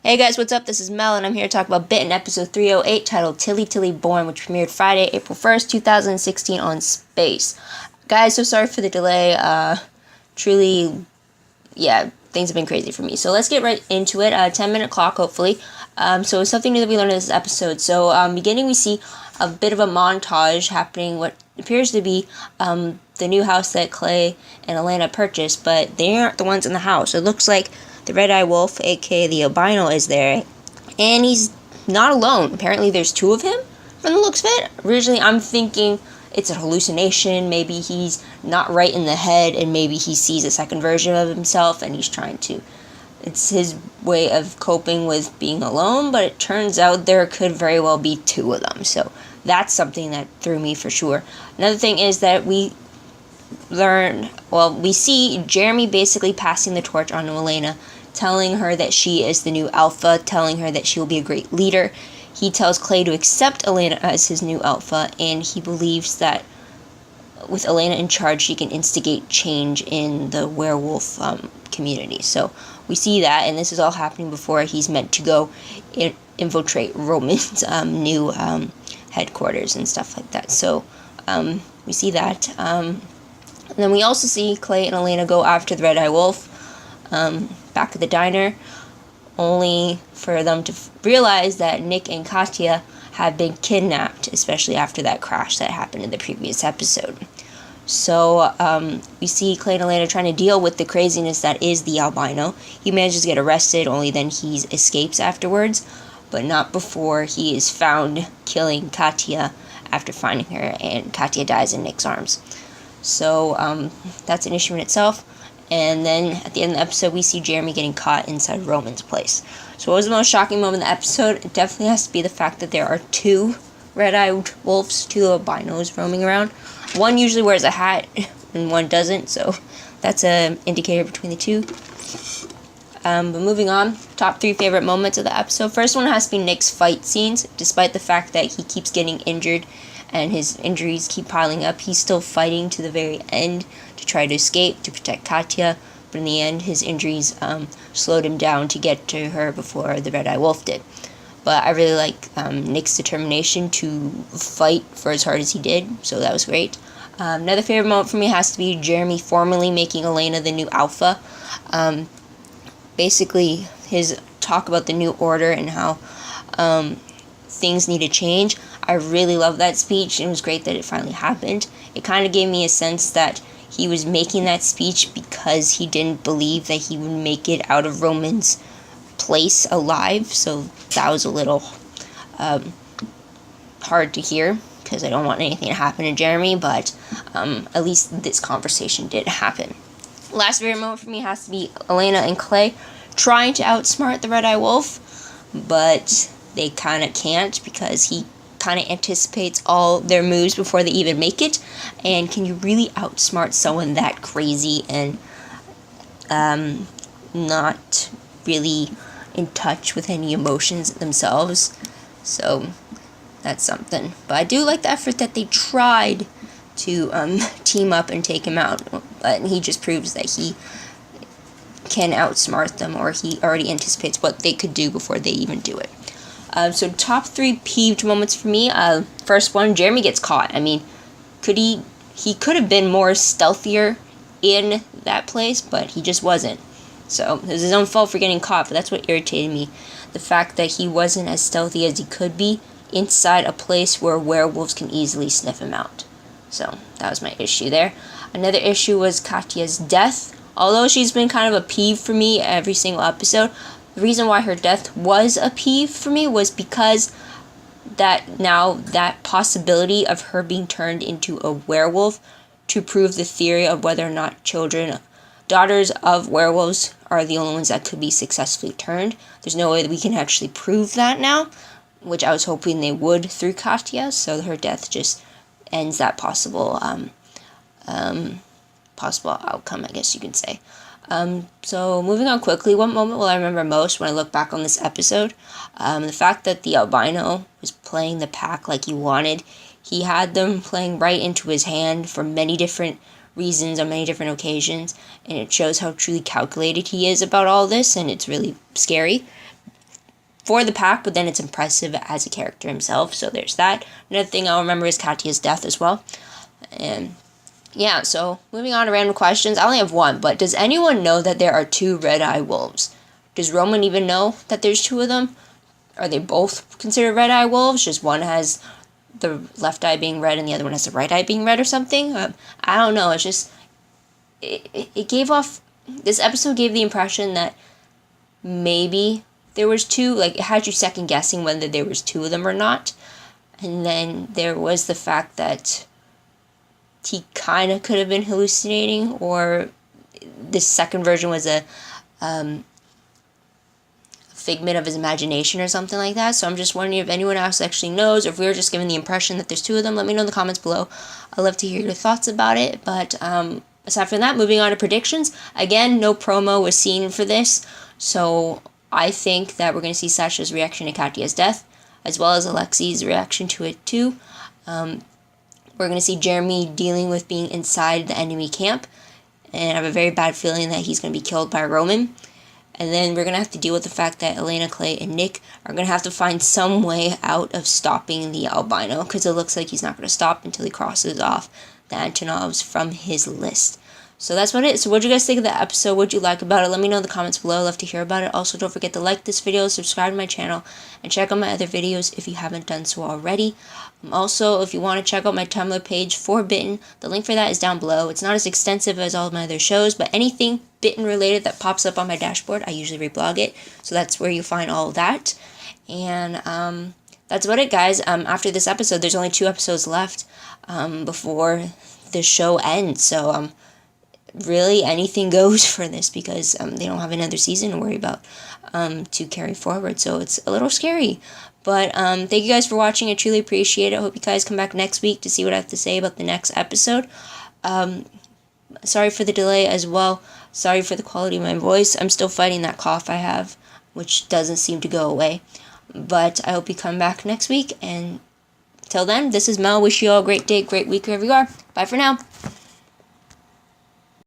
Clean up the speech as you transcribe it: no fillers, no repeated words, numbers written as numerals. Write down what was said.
Hey guys, what's up? This is Mel, and I'm here to talk about Bitten episode 308, titled Tili Tili Born, which premiered Friday, April 1st, 2016 on Space. Guys, so sorry for the delay. Truly, things have been crazy for me. So let's get right into it. 10-minute clock, hopefully. So something new that we learned in this episode. So, beginning we see a bit of a montage happening, what appears to be the new house that Clay and Elena purchased, but they aren't the ones in the house. It looks like the red-eyed wolf, aka the albino, is there, and he's not alone. Apparently there's two of him from the looks of it. Originally I'm thinking it's a hallucination, maybe he's not right in the head, and maybe he sees a second version of himself and he's trying to, it's his way of coping with being alone, but it turns out there could very well be two of them, so that's something that threw me for sure. Another thing is that we see Jeremy basically passing the torch on to Elena, telling her that she is the new alpha, telling her that she will be a great leader. He tells Clay to accept Elena as his new alpha, and he believes that with Elena in charge, she can instigate change in the werewolf community. So we see that, and this is all happening before he's meant to go infiltrate Roman's new headquarters and stuff like that. So we see that. And then we also see Clay and Elena go after the red-eyed wolf back at the diner, only for them to realize that Nick and Katya have been kidnapped, especially after that crash that happened in the previous episode. So we see Clay and Elena trying to deal with the craziness that is the albino. He manages to get arrested, only then he escapes afterwards, but not before he is found killing Katya after finding her, and Katya dies in Nick's arms. So that's an issue in itself. And then at the end of the episode, we see Jeremy getting caught inside Roman's place. So what was the most shocking moment in the episode? It definitely has to be the fact that there are two red-eyed wolves, two albinos roaming around. One usually wears a hat and one doesn't, so that's an indicator between the two. But moving on, top 3 favorite moments of the episode. First one has to be Nick's fight scenes. Despite the fact that he keeps getting injured and his injuries keep piling up, he's still fighting to the very end to try to escape, to protect Katya, but in the end his injuries slowed him down to get to her before the red-eyed wolf did. But I really like Nick's determination to fight for as hard as he did, so that was great. Another favorite moment for me has to be Jeremy formally making Elena the new alpha. Basically, his talk about the new order and how things need to change. I really love that speech, and it was great that it finally happened. It kind of gave me a sense that he was making that speech because he didn't believe that he would make it out of Roman's place alive, so that was a little hard to hear, because I don't want anything to happen to Jeremy, but at least this conversation did happen. Last favorite moment for me has to be Elena and Clay trying to outsmart the red-eyed wolf, but they kind of can't, because he kind of anticipates all their moves before they even make it. And can you really outsmart someone that crazy and not really in touch with any emotions themselves? So that's something. But I do like the effort that they tried to team up and take him out, but he just proves that he can outsmart them, or he already anticipates what they could do before they even do it. So top 3 peeved moments for me. First one, Jeremy gets caught. I mean, he could have been more stealthier in that place, but he just wasn't. So it was his own fault for getting caught, but that's what irritated me. The fact that he wasn't as stealthy as he could be inside a place where werewolves can easily sniff him out. So that was my issue there. Another issue was Katya's death. Although she's been kind of a peeve for me every single episode, the reason why her death was a peeve for me was because that possibility of her being turned into a werewolf to prove the theory of whether or not daughters of werewolves are the only ones that could be successfully turned. There's no way that we can actually prove that now, which I was hoping they would through Katya, so her death just ends that possible outcome, I guess you could say. So moving on quickly, what moment will I remember most when I look back on this episode? The fact that the albino was playing the pack like he wanted. He had them playing right into his hand for many different reasons on many different occasions, and it shows how truly calculated he is about all this, and it's really scary. for the pack, but then it's impressive as a character himself. So there's that. Another thing I'll remember is Katya's death as well. And yeah, so moving on to random questions. I only have one, but does anyone know that there are 2 red-eye wolves? Does Roman even know that there's 2 of them? Are they both considered red-eye wolves? Just one has the left eye being red and the other one has the right eye being red or something? I don't know. It's just, it gave off, this episode gave the impression that maybe there was 2, like, it had you second guessing whether there was 2 of them or not. And then there was the fact that he kind of could have been hallucinating, or this second version was a figment of his imagination or something like that. So I'm just wondering if anyone else actually knows, or if we were just given the impression that there's 2 of them. Let me know in the comments below. I'd love to hear your thoughts about it. But aside from that, moving on to predictions. Again, no promo was seen for this, so I think that we're going to see Sasha's reaction to Katya's death, as well as Alexi's reaction to it too. We're going to see Jeremy dealing with being inside the enemy camp, and I have a very bad feeling that he's going to be killed by Roman. And then we're going to have to deal with the fact that Elena, Clay, and Nick are going to have to find some way out of stopping the albino, because it looks like he's not going to stop until he crosses off the Antonovs from his list. So that's what it is. So what do you guys think of the episode? What do you like about it? Let me know in the comments below. I'd love to hear about it. Also, don't forget to like this video, subscribe to my channel, and check out my other videos if you haven't done so already. Also, if you want to check out my Tumblr page for Bitten, the link for that is down below. It's not as extensive as all of my other shows, but anything Bitten related that pops up on my dashboard, I usually reblog it. So that's where you find all of that. And that's about it, guys. After this episode, there's only 2 episodes left before the show ends. So really anything goes for this, because they don't have another season to worry about to carry forward. So it's a little scary. But thank you guys for watching. I truly appreciate it. I hope you guys come back next week to see what I have to say about the next episode. Sorry for the delay as well. Sorry for the quality of my voice. I'm still fighting that cough I have, which doesn't seem to go away. But I hope you come back next week. And till then, this is Mel. Wish you all a great day, great week wherever you are. Bye for now.